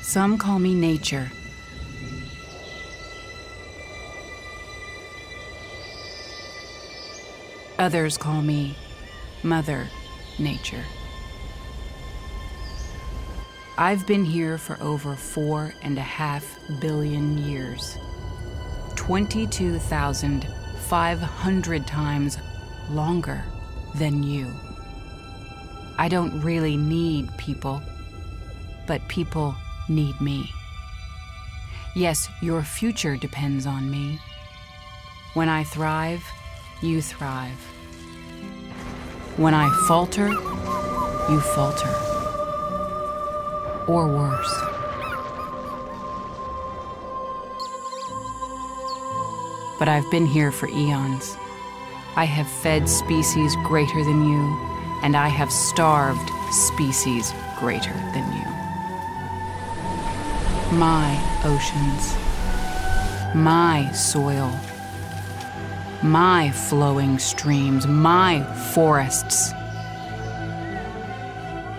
Some call me nature. Others call me Mother Nature. I've been here for over 4.5 billion years. 22,500 times longer than you. I don't really need people, but people need me. Yes, your future depends on me. When I thrive, you thrive. When I falter, you falter. Or worse. But I've been here for eons. I have fed species greater than you, and I have starved species greater than you. My oceans, my soil, my flowing streams, my forests,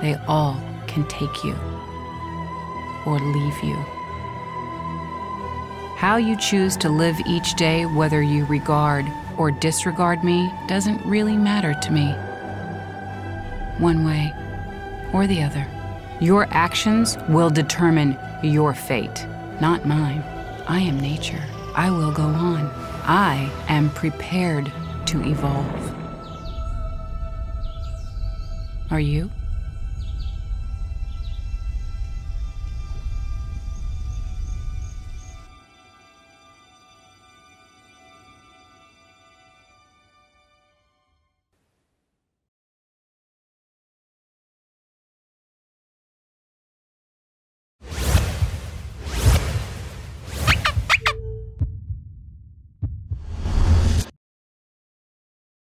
they all can take you or leave you. How you choose to live each day, whether you regard or disregard me, doesn't really matter to me. One way or the other. Your actions will determine your fate, not mine. I am nature. I will go on. I am prepared to evolve. Are you?